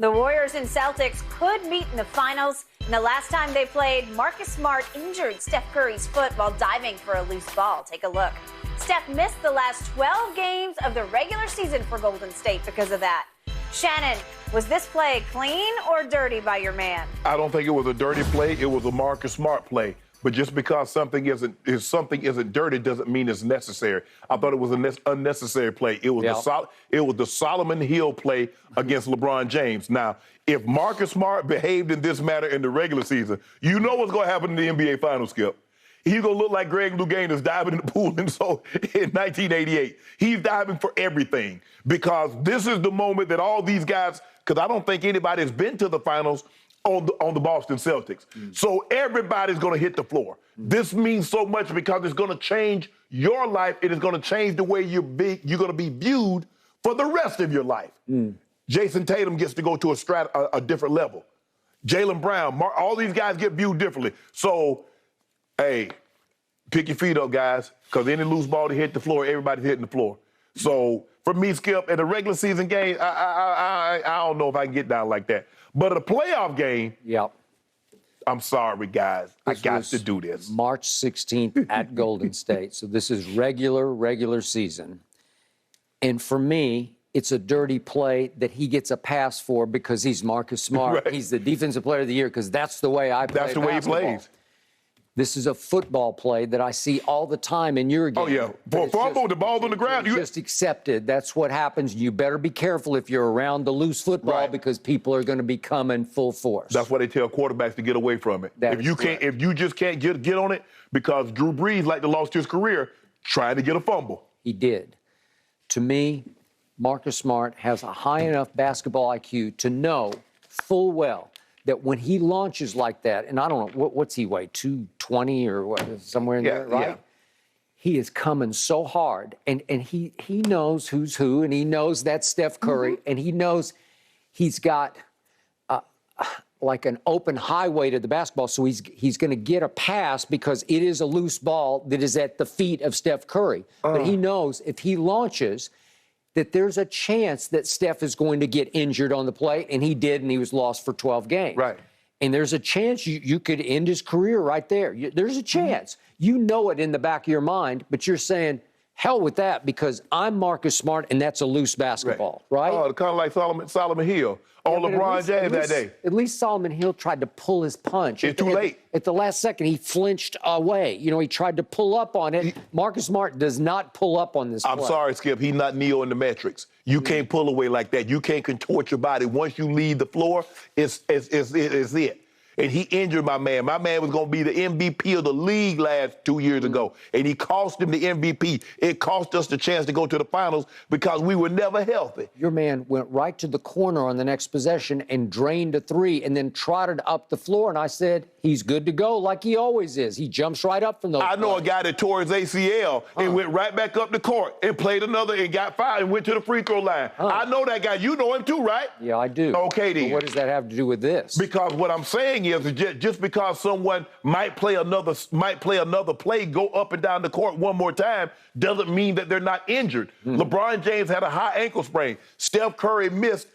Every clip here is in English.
The Warriors and Celtics could meet in the finals. And the last time they played, Marcus Smart injured Steph Curry's foot while diving for a loose ball. Take a look. Steph missed the last 12 games of the regular season for Golden State because of that. Shannon, was this play clean or dirty by your man? I don't think it was a dirty play. It was a Marcus Smart play. But just because something isn't dirty doesn't mean it's necessary. I thought it was an unnecessary play. It was the Solomon Hill play against LeBron James. Now, if Marcus Smart behaved in this manner in the regular season, you know what's going to happen in the NBA Finals, Skip. He's going to look like Greg Louganis diving in the pool in 1988. He's diving for everything because this is the moment that all these guys, because I don't think anybody has been to the finals on the Boston Celtics. So everybody's going to hit the floor. This means so much because it's going to change your life. It is going to change the way you're going to be viewed for the rest of your life. Jason Tatum gets to go to a different level. Jaylen Brown, all these guys get viewed differently. So, hey, pick your feet up, guys, because any loose ball to hit the floor, everybody's hitting the floor. So, for me, Skip, in a regular season game, I don't know if I can get down like that. But a playoff game, I'm sorry, guys. I got to do this. March 16th at Golden State. So this is regular season. And for me, it's a dirty play that he gets a pass for because he's Marcus Smart. Right. He's the defensive player of the year because that's the way I play That's the way basketball. He plays. This is a football play that I see all the time in your game. Oh, yeah. For a fumble, the ball's on the ground. You just accepted. That's what happens. You better be careful if you're around the loose football because people are going to be coming full force. That's why they tell quarterbacks to get away from it. If you just can't get on it, because Drew Brees like to lost his career trying to get a fumble. He did. To me, Marcus Smart has a high enough basketball IQ to know full well that when he launches like that, and I don't know, what's he weigh, 220 or what, somewhere in there, right? Yeah. He is coming so hard, and he knows who's who, and he knows that's Steph Curry, and he knows he's got like an open highway to the basketball, so he's going to get a pass because it is a loose ball that is at the feet of Steph Curry. But he knows if he launches, that there's a chance that Steph is going to get injured on the play, and he did, and he was lost for 12 games. Right. And there's a chance you could end his career right there. There's a chance. You know it in the back of your mind, but you're saying, hell with that, because I'm Marcus Smart, and that's a loose basketball, right? Oh, kind of like Solomon Hill on LeBron James that day. At least Solomon Hill tried to pull his punch. It's too late. At the last second, he flinched away. You know, he tried to pull up on it. Marcus Smart does not pull up on this play. I'm sorry, Skip. He's not Neo in the Matrix. You can't pull away like that. You can't contort your body. Once you leave the floor, it's it. And he injured my man. My man was going to be the MVP of the league last 2 years ago. And he cost him the MVP. It cost us the chance to go to the finals because we were never healthy. Your man went right to the corner on the next possession and drained a three and then trotted up the floor. And I said, he's good to go like he always is. He jumps right up from those I know a guy that tore his ACL and went right back up the court and played another and got fired and went to the free throw line. I know that guy. You know him too, right? Yeah, I do. Okay, then. But what does that have to do with this? Because what I'm saying is just because someone might play another play, go up and down the court one more time, doesn't mean that they're not injured. LeBron James had a high ankle sprain. Steph Curry missed,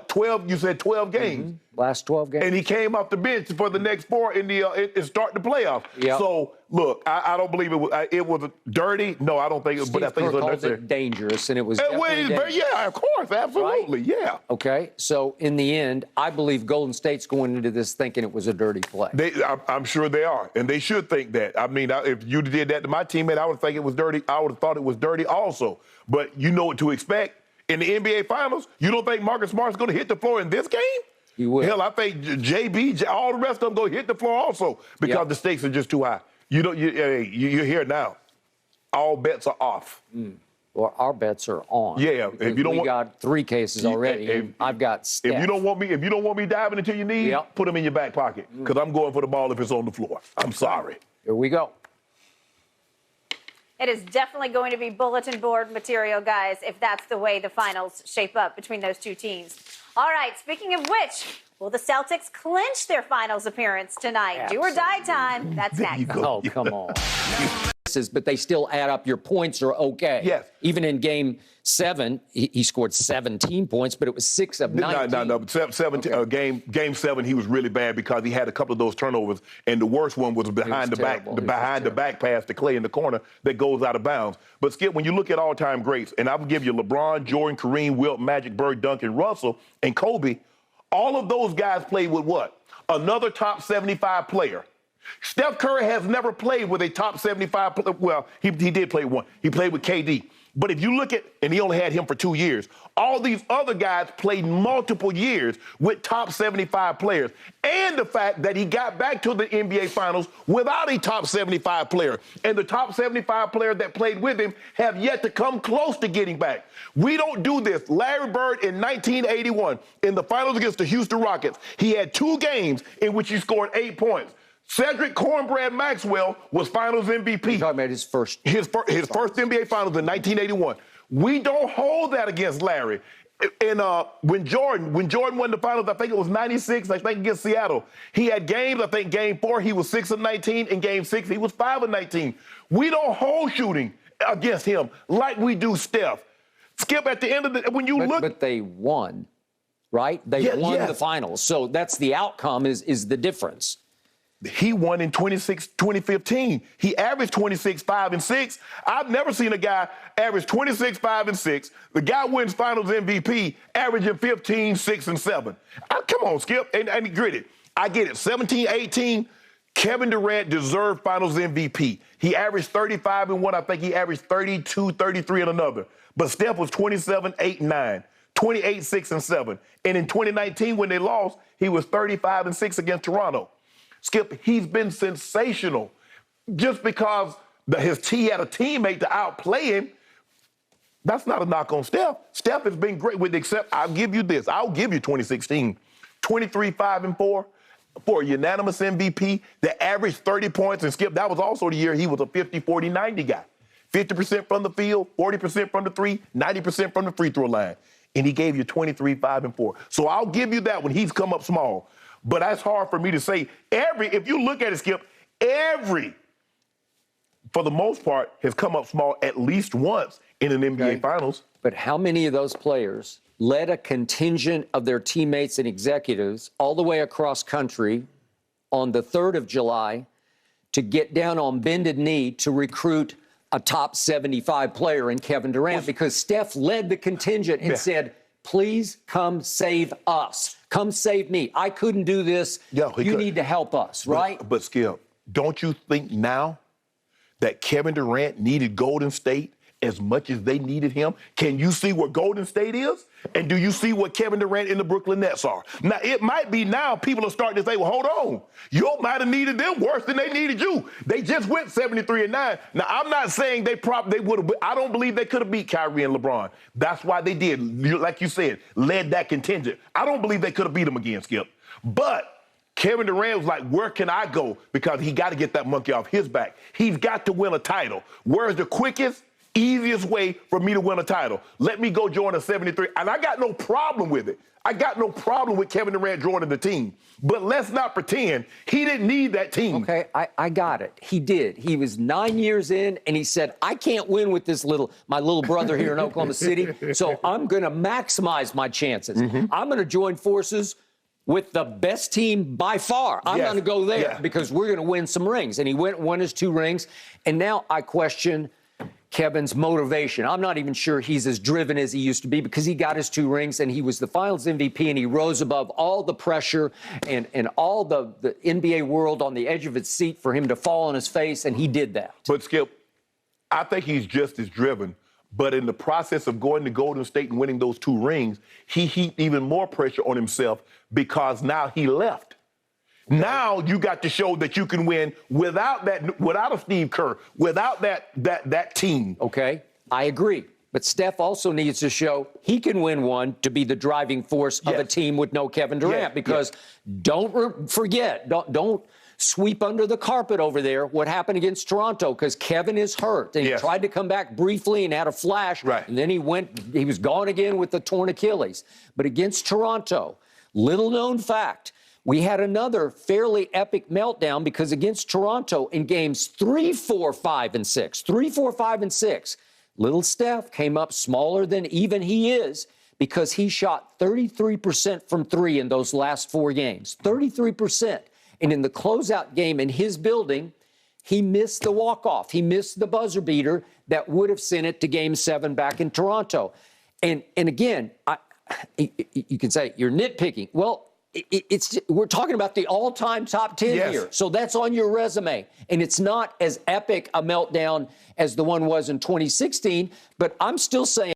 12? You said 12 games. Last 12 games. And he came off the bench for the next 4 in the start the playoffs. Yep. So, look, I don't believe it was dirty. No, I don't think it was. But I think it was unnecessary. Dangerous, and it was dangerous. Yeah, of course, absolutely, right? Yeah. Okay, so in the end, I believe Golden State's going into this thinking it was a dirty play. I'm sure they are, and they should think that. I mean, if you did that to my teammate, I would think it was dirty. I would have thought it was dirty also. But you know what to expect. In the NBA Finals, you don't think Marcus Smart's going to hit the floor in this game? He will. Hell, I think JB, all the rest of them go hit the floor also because the stakes are just too high. You're here now. All bets are off. Well, our bets are on. Yeah, if you don't we got 3 cases already. I've got Steph. If you don't want me diving into your knees, put them in your back pocket because I'm going for the ball if it's on the floor. I'm sorry. Here we go. It is definitely going to be bulletin board material, guys, if that's the way the finals shape up between those two teams. All right, speaking of which, will the Celtics clinch their finals appearance tonight? Absolutely. Do or die time. That's next. Oh, come on. but they still add up. Your points are okay. Yes. Even in Game 7, he scored 17 points, but it was 6 of 19. No. 17, okay. Game 7, he was really bad because he had a couple of those turnovers, and the worst one was behind the back pass to Clay in the corner that goes out of bounds. But Skip, when you look at all-time greats, and I will give you LeBron, Jordan, Kareem, Wilt, Magic, Bird, Duncan, Russell, and Kobe, all of those guys played with what? Another top 75 player. Steph Curry has never played with a top 75 player. Well, he did play one. He played with KD. But if you look at, and he only had him for 2 years, all these other guys played multiple years with top 75 players. And the fact that he got back to the NBA Finals without a top 75 player. And the top 75 players that played with him have yet to come close to getting back. We don't do this. Larry Bird in 1981, in the finals against the Houston Rockets, he had 2 games in which he scored 8 points. Cedric Cornbread Maxwell was Finals MVP. You're talking about his first NBA Finals in 1981. We don't hold that against Larry. And when Jordan won the Finals, I think it was 96, I think against Seattle, he had games, I think Game 4, he was 6 of 19. In Game 6, he was 5 of 19. We don't hold shooting against him like we do Steph. Skip, at the end of the, when you look. But they won, right? They won the Finals. So that's the outcome is the difference. He won in 2015. He averaged 26, 5, and 6. I've never seen a guy average 26, 5, and 6. The guy wins Finals MVP, averaging 15, 6, and 7. Come on, Skip, and gritty. I get it. 17, 18, Kevin Durant deserved Finals MVP. He averaged 35 in one. I think he averaged 32, 33 in another. But Steph was 27, 8, and 9. 28, 6, and 7. And in 2019, when they lost, he was 35 and 6 against Toronto. Skip, he's been sensational. Just because he had a teammate to outplay him, that's not a knock on Steph. Steph has been great except I'll give you this. I'll give you 2016. 23, 5, and 4 for a unanimous MVP that averaged 30 points. And Skip, that was also the year he was a 50, 40, 90 guy. 50% from the field, 40% from the 3, 90% from the free throw line. And he gave you 23, 5, and 4. So I'll give you that when he's come up small. But that's hard for me to say. If you look at it, Skip, for the most part, has come up small at least once in an NBA Finals. But how many of those players led a contingent of their teammates and executives all the way across country on the 3rd of July to get down on bended knee to recruit a top 75 player in Kevin Durant? Because Steph led the contingent and said, please come save us. Come save me. I couldn't do this. You need to help us, right? But Skip, don't you think now that Kevin Durant needed Golden State as much as they needed him? Can you see what Golden State is? And do you see what Kevin Durant and the Brooklyn Nets are? Now, it might be now people are starting to say, well, hold on. You might have needed them worse than they needed you. They just went 73 and 9. Now, I'm not saying they would have. I don't believe they could have beat Kyrie and LeBron. That's why they did, like you said, led that contingent. I don't believe they could have beat them again, Skip. But Kevin Durant was like, where can I go? Because he got to get that monkey off his back. He's got to win a title. Where's the quickest, easiest way for me to win a title? Let me go join a 73. And I got no problem with it. I got no problem with Kevin Durant joining the team. But let's not pretend he didn't need that team. Okay, I got it. He did. He was 9 years in, and he said, I can't win with my little brother here in Oklahoma City, so I'm going to maximize my chances. I'm going to join forces with the best team by far. I'm going to go there because we're going to win some rings. And he went and won his 2 rings. And now I question Kevin's motivation. I'm not even sure he's as driven as he used to be because he got his 2 rings and he was the Finals MVP and he rose above all the pressure and all the NBA world on the edge of its seat for him to fall on his face, and he did that. But, Skip, I think he's just as driven. But in the process of going to Golden State and winning those 2 rings, he heaped even more pressure on himself because now he left. Now you got to show that you can win without a Steve Kerr, without that team. Okay, I agree. But Steph also needs to show he can win one to be the driving force of a team with no Kevin Durant. Because don't forget, don't sweep under the carpet over there what happened against Toronto, because Kevin is hurt. And he tried to come back briefly and had a flash. And then he was gone again with the torn Achilles. But against Toronto, little known fact, We had another fairly epic meltdown because against Toronto in games 3, 4, 5, and 6, 3, 4, 5, and 6, little Steph came up smaller than even he is because he shot 33% from 3 in those last 4 games, 33%. And in the closeout game in his building, he missed the walk-off. He missed the buzzer beater that would have sent it to Game 7 back in Toronto. And again, you can say you're nitpicking. Well, we're talking about the all-time top 10 here. So that's on your resume. And it's not as epic a meltdown as the one was in 2016, but I'm still saying